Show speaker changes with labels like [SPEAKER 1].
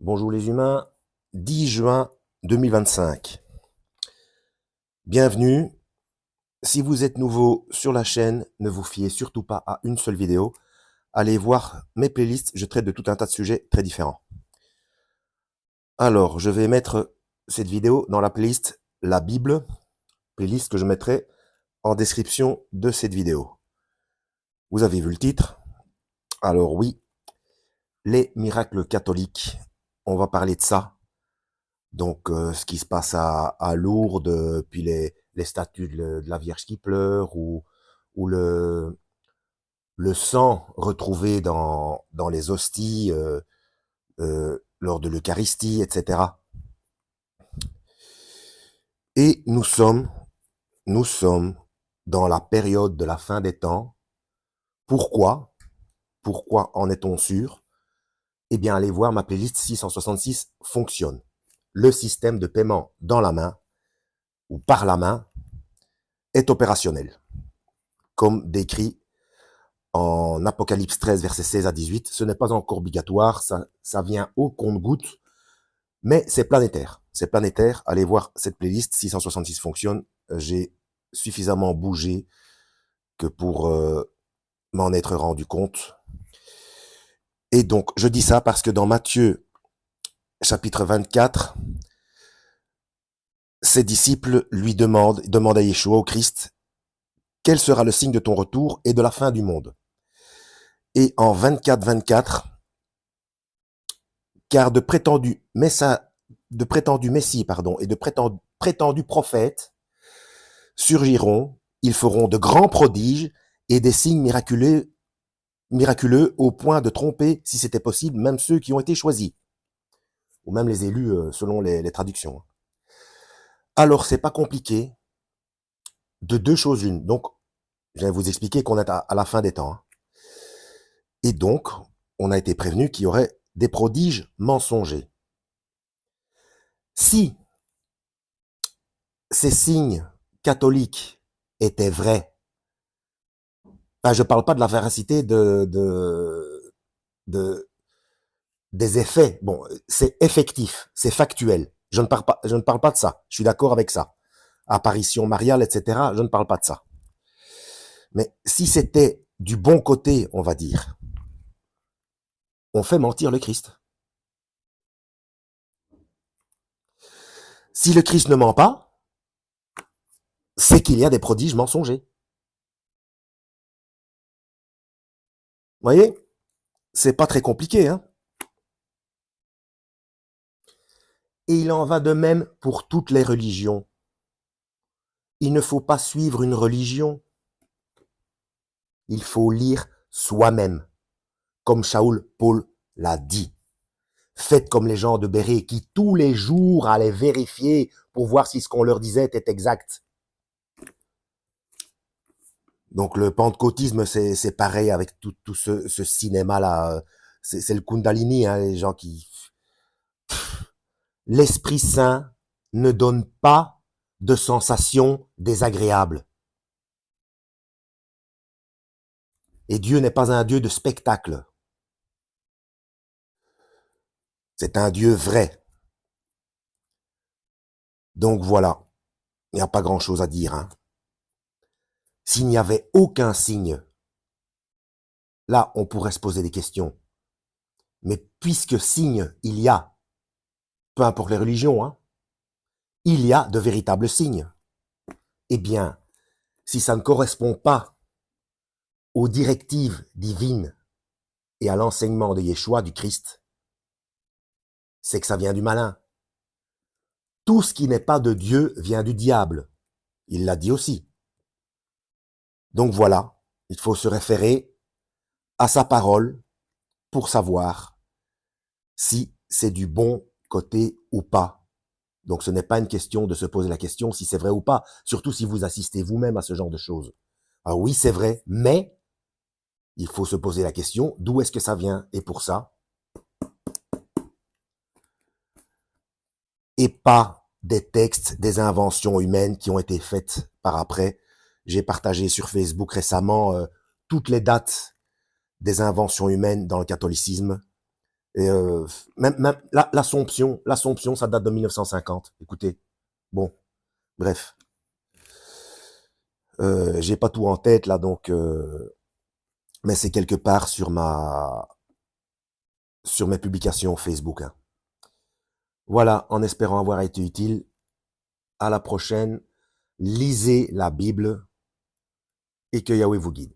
[SPEAKER 1] Bonjour les humains, 10 juin 2025. Bienvenue. Si vous êtes nouveau sur la chaîne, ne vous fiez surtout pas à une seule vidéo. Allez voir mes playlists, je traite de tout un tas de sujets très différents. Alors, je vais mettre cette vidéo dans la playlist La Bible, playlist que je mettrai en description de cette vidéo. Vous avez vu le titre? Alors oui, les miracles catholiques, on va parler de ça. Donc, ce qui se passe à Lourdes, puis les statues de la Vierge qui pleure, ou le sang retrouvé dans les hosties lors de l'Eucharistie, etc. Et nous sommes dans la période de la fin des temps. Pourquoi? Pourquoi en est-on sûr? Eh bien, allez voir, ma playlist 666 fonctionne. Le système de paiement dans la main, ou par la main, est opérationnel, comme décrit en Apocalypse 13, versets 16 à 18. Ce n'est pas encore obligatoire, ça vient au compte-gouttes, mais c'est planétaire. C'est planétaire. Allez voir cette playlist, 666 fonctionne. J'ai suffisamment bougé que pour m'en être rendu compte. Et donc, je dis ça parce que dans Matthieu, chapitre 24, ses disciples lui demandent à Yeshua, au Christ, quel sera le signe de ton retour et de la fin du monde? Et en 24, car de prétendus messies, et de prétendus prophètes surgiront, ils feront de grands prodiges et des signes miraculeux au point de tromper, si c'était possible, même ceux qui ont été choisis, ou même les élus selon les traductions. Alors, c'est pas compliqué, de deux choses une. Donc, je vais vous expliquer qu'on est à la fin des temps. Et donc, on a été prévenu qu'il y aurait des prodiges mensongers. Si ces signes catholiques étaient vrais, je ne parle pas de la véracité des effets. Bon, c'est effectif, c'est factuel. Je ne parle pas de ça. Je suis d'accord avec ça. Apparition mariale, etc. Je ne parle pas de ça. Mais si c'était du bon côté, on va dire, on fait mentir le Christ. Si le Christ ne ment pas, c'est qu'il y a des prodiges mensongers. Vous voyez? C'est pas très compliqué, hein? Et il en va de même pour toutes les religions. Il ne faut pas suivre une religion. Il faut lire soi-même, comme Shaul Paul l'a dit. Faites comme les gens de Béret qui tous les jours allaient vérifier pour voir si ce qu'on leur disait était exact. Donc le pentecôtisme, c'est pareil avec tout ce cinéma-là. C'est le Kundalini, hein, les gens qui... L'Esprit Saint ne donne pas de sensations désagréables. Et Dieu n'est pas un Dieu de spectacle. C'est un Dieu vrai. Donc voilà, il n'y a pas grand-chose à dire. Hein. S'il n'y avait aucun signe, là, on pourrait se poser des questions. Mais puisque signe il y a, peu importe les religions, hein, il y a de véritables signes. Eh bien, si ça ne correspond pas aux directives divines et à l'enseignement de Yeshua, du Christ, c'est que ça vient du malin. Tout ce qui n'est pas de Dieu vient du diable. Il l'a dit aussi. Donc voilà, il faut se référer à sa parole pour savoir si c'est du bon côté ou pas. Donc ce n'est pas une question de se poser la question si c'est vrai ou pas, surtout si vous assistez vous-même à ce genre de choses. Ah oui, c'est vrai, mais il faut se poser la question d'où est-ce que ça vient. Et pour ça, et pas des textes, des inventions humaines qui ont été faites par après. J'ai partagé sur Facebook récemment toutes les dates des inventions humaines dans le catholicisme. Et même l'Assomption, ça date de 1950. Écoutez, bon, bref, j'ai pas tout en tête là, donc, mais c'est quelque part sur mes publications Facebook, hein. Voilà, en espérant avoir été utile. À la prochaine. Lisez la Bible et que Yahweh vous guide.